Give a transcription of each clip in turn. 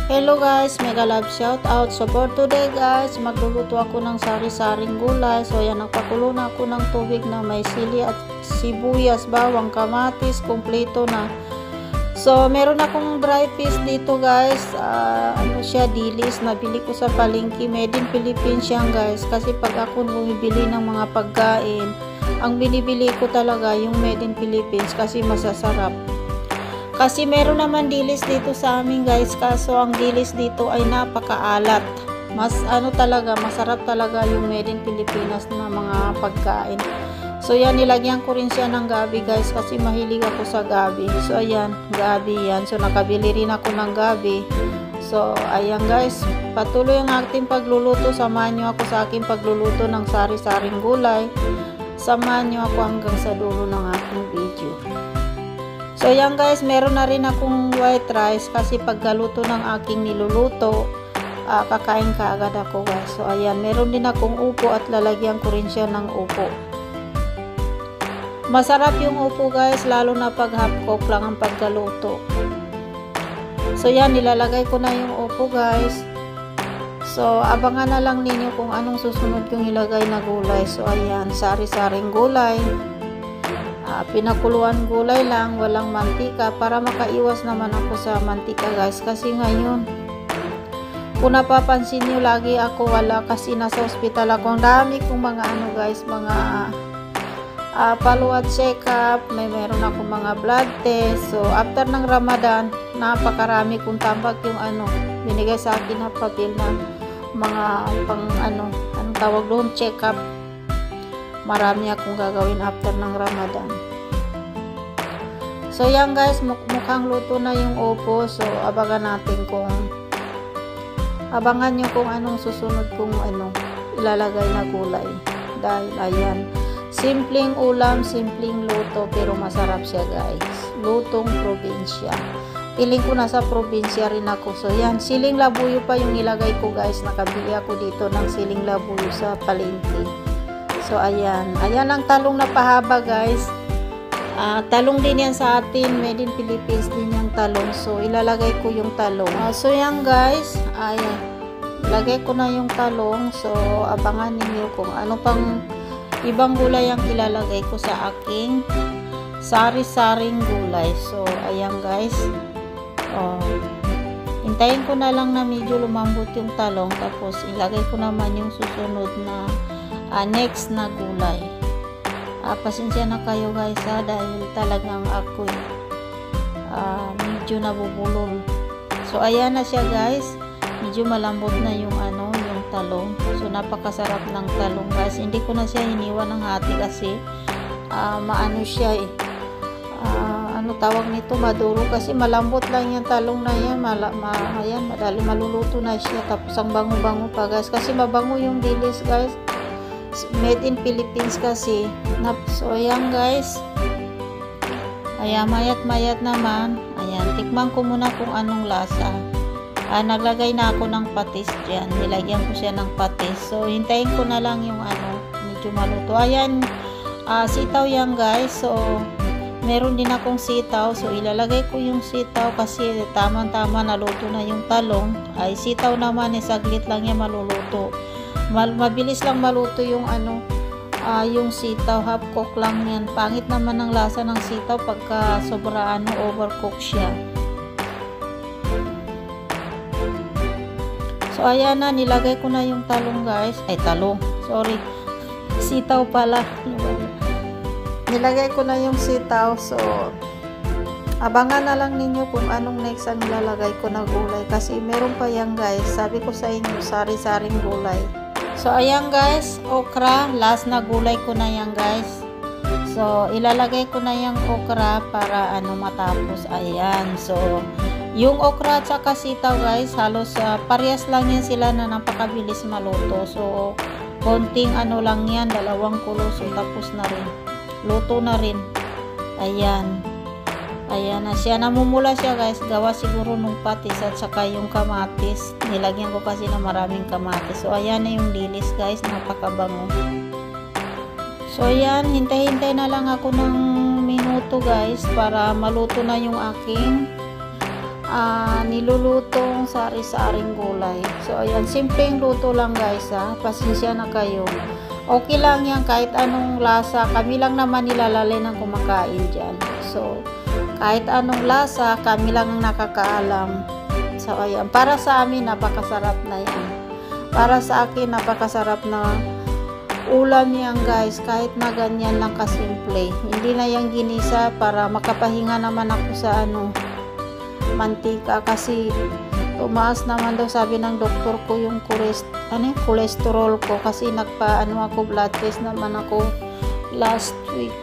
Hello guys, mega love shout out. So for today guys, magluluto ako ng sari-saring gulay. So ayan, nagpakulo na ako ng tubig na may sili at sibuyas, bawang, kamatis, kompleto na. So meron akong dry fish dito guys. Ano siya, dilis, nabili ko sa palengke. Made in Philippines yan guys. Kasi pag ako bumibili ng mga pagkain, ang binibili ko talaga yung made in Philippines kasi masasarap. Kasi meron naman dilis dito sa amin guys, kaso ang dilis dito ay napakaalat. Mas ano talaga, masarap talaga yung made in Pilipinas na mga pagkain. So yan, nilagyan ko rin siya ng gabi guys kasi mahilig ako sa gabi. So ayan, gabi yan. So nakabili rin ako ng gabi. So ayan guys, patuloy ang ating pagluluto. Samahan nyo ako sa aking pagluluto ng sari-saring gulay. Samahan nyo ako hanggang sa dulo ng aking video. So yan guys, meron na rin akong white rice kasi pagkaluto ng aking niluluto, kakain ka agad ako guys. So ayan, meron din akong upo at lalagyan ko rin siya ng upo. Masarap yung upo guys, lalo na pag half cook lang ang pagkaluto. So yan, nilalagay ko na yung upo guys. So abangan na lang ninyo kung anong susunod kong ilagay na gulay. So ayan, sari-saring gulay. Pinakuluan gulay lang, walang mantika para makaiwas naman ako sa mantika guys. Kasi ngayon, kung napapansin nyo, lagi ako wala kasi nasa ospital ako. Ang dami kong mga ano guys, mga follow-up check-up, meron ako mga blood test. So after ng Ramadan, napakarami kong tambak yung ano, binigay sa akin na papel na mga pang ano, anong tawag doon, check-up. Marami akong gagawin after ng Ramadan. So yan guys, mukhang luto na yung upo. So abangan nyo kung anong susunod kong ano ilalagay na gulay. Dahil ayan, simpleng ulam, simpleng luto, pero masarap siya guys. Lutong probinsya. Piling ko nasa probinsya rin ako. So yan, siling labuyo pa yung nilagay ko guys. Nakabili ako dito ng siling labuyo sa palengke. So ayan, ayan ang talong na pahaba guys. Talong din yan sa atin, made in Philippines din yung talong. So ilalagay ko yung talong. So yan guys, ayan, ilagay ko na yung talong. So abangan niyo kung ano pang ibang gulay ang ilalagay ko sa aking sari-saring gulay. So ayan guys, hintayin ko na lang na medyo lumambot yung talong, tapos ilagay ko naman yung susunod na next na gulay. Pasensya na kayo guys dahil talagang ako medyo nabubulol. So ayan na siya guys, medyo malambot na yung ano, yung talong. So napakasarap ng talong guys. Hindi ko na siya hiniwan ng hati kasi maano siya ano tawag nito, maduro, kasi malambot lang yung talong na yan. Ayan, madali maluluto na siya. Tapos ang bango-bango pa guys, kasi mabango yung dilis guys, made in Philippines kasi. So ayan guys, ayan, mayat naman. Ayan, tikman ko muna kung anong lasa. Naglagay na ako ng patis dyan, nilagyan ko siya ng patis. So hintayin ko na lang yung ano, medyo maluto. Ayan, sitaw yan guys. So meron din akong sitaw. So ilalagay ko yung sitaw kasi tamang-tama naluto na yung talong. Ay sitaw naman saglit lang yan maluluto. Mabilis lang maluto yung ano, yung sitaw, half cook lang yan. Pangit naman ang lasa ng sitaw pagka sobra ano, overcook siya. So ayan na, nilagay ko na yung talong guys. Ay talong, sorry, sitaw pala. Nilagay ko na yung sitaw. So abangan na lang ninyo kung anong next ang nilalagay ko na gulay kasi meron pa yan guys. Sabi ko sa inyo, sari-saring gulay. So ayan guys, okra, last na gulay ko na yan guys. So ilalagay ko na yung okra para ano matapos. Ayan, so yung okra at saka sitaw guys, halos parehas lang yan sila na napakabilis maluto. So konting ano lang yan, 2 kulo, so tapos na rin, luto na rin. Ayan, ayan na siya, namumula siya guys, gawa siguro nung patis at saka yung kamatis. Nilagyan ko kasi na maraming kamatis. So ayan na yung dilis guys, napakabango. So ayan, hintay-hintay na lang ako ng minuto guys para maluto na yung aking nilulutong sari-saring gulay. So ayan, simpleng luto lang guys ha. Pasensya na kayo. Okay lang yan kahit anong lasa. Kami lang naman nilalali ng kumakain dyan. So kahit anong lasa, kami lang ang nakakaalam. So ayan, para sa amin napakasarap na yan. Para sa akin napakasarap na ulam yan guys, kahit na ganyan lang kasimple. Hindi na yan ginisa para makapahinga naman ako sa mantika kasi tumaas naman daw sabi ng doktor ko yung cholesterol ko kasi ako blood test naman ako last week.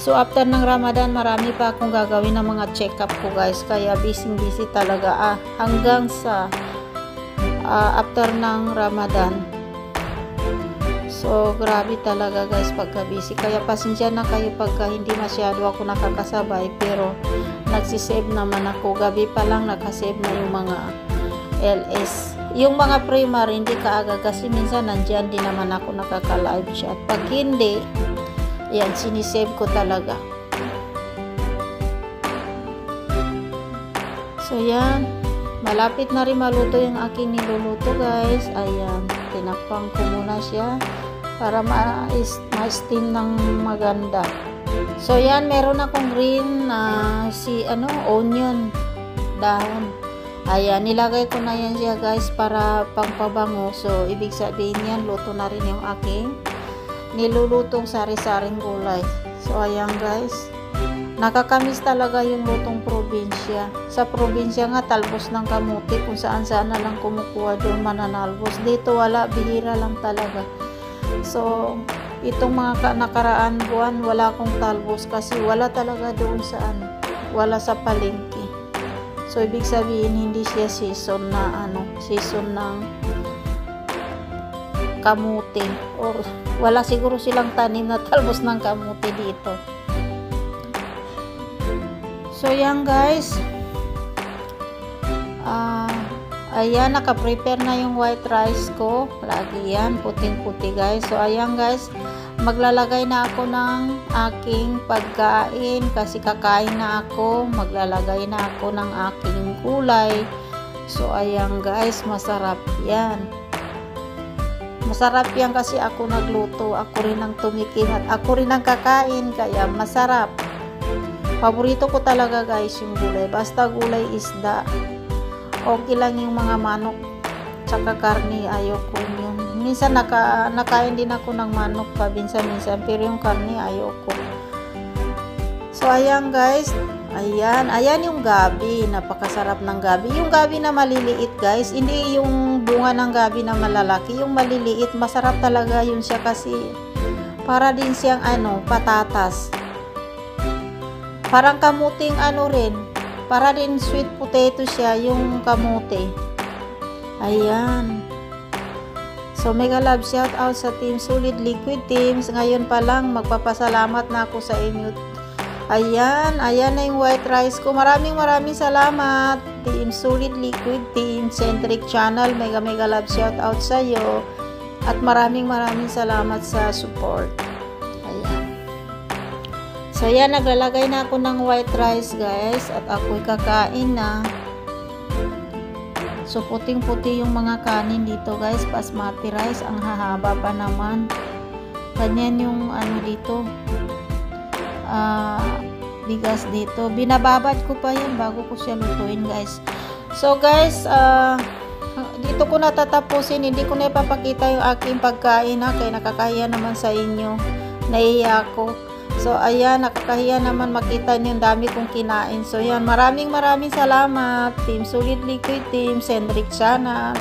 So after ng Ramadan marami pa akong gagawin ng mga check up ko guys, kaya busy talaga hanggang sa after ng Ramadan. So grabe talaga guys pagka busy, kaya pasensya na kayo pagka hindi masyado ako nakakasabay, pero nagsisave naman ako. Gabi pa lang nakasave na yung mga LS. Yung mga primary hindi kaaga kasi minsan nandyan din naman ako nakaka-live chat. Pag hindi, yan, sinisave ko talaga. So yan, malapit na rin maluto yung aking niluluto guys. Ayan, tinakpang ko muna siya para ma-steam ng maganda. So yan, meron akong green onion dahon. Ayan, nilagay ko na yan siya guys para pangpabango. So ibig sabihin yan, luto na rin yung aking nilulutong sari-saring gulay. So ayan guys, nakakamiss talaga yung lutong probinsya. Sa probinsya nga talbos ng kamuti, kung saan na lang kumukuha doon mananalbos. Dito wala, bihira lang talaga. So itong mga nakaraan buwan wala akong talbos kasi wala talaga doon sa wala sa palengke. So ibig sabihin hindi siya season ng kamuti, or wala siguro silang tanim na talbos ng kamuti dito. So yan guys, ayan, naka-prepare na yung white rice ko. Lagi yan, puting-puti guys. So ayan guys, maglalagay na ako ng aking pagkain kasi kakain na ako. Maglalagay na ako ng aking gulay. So ayan guys, masarap yan. Masarap yan kasi ako nagluto, ako rin ang tumikim at ako rin ang kakain, kaya masarap. Paborito ko talaga guys yung gulay, basta gulay, isda. Okay lang yung mga manok tsaka karni, ayoko yun. Minsan nakain din ako ng manok pa minsan, pero yung karni ayoko. So ayan guys, ayan yung gabi, napakasarap ng gabi. Yung gabi na maliliit guys, hindi yung bunga ng gabi na malalaki, yung maliliit, masarap talaga yun siya kasi para din siyang patatas. Parang kamuting rin, para din sweet potato siya yung kamote. Ayan. So mega love shout out sa Team Solid Liquid Teams. Ngayon pa lang magpapasalamat na ako sa inyo. Ayan na yung white rice ko. Maraming salamat Team Solid Liquid Team, Centric Channel. Mega love shout out sa iyo. At maraming salamat sa support. So yan, naglalagay na ako ng white rice guys at ako'y kakain na. So puting-puti yung mga kanin dito guys, basmati rice, ang hahaba pa naman. Ganyan yung dito, bigas dito. Binababad ko pa yan bago ko siya lutuin guys. So guys, dito ko natatapusin, hindi ko na ipapakita yung aking pagkain kaya nakakahiya naman sa inyo. Nahiya ako. So ayan, nakakahiya naman makita niyo yung dami kong kinain. So yan, maraming salamat Team Solid Liquid Team, Centric Channel.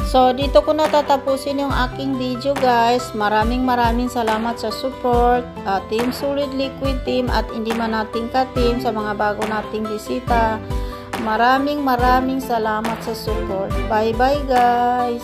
So dito ko natatapusin yung aking video guys. Maraming salamat sa support, Team Solid Liquid Team at hindi man nating ka-team, sa mga bago nating bisita. Maraming salamat sa support. Bye guys.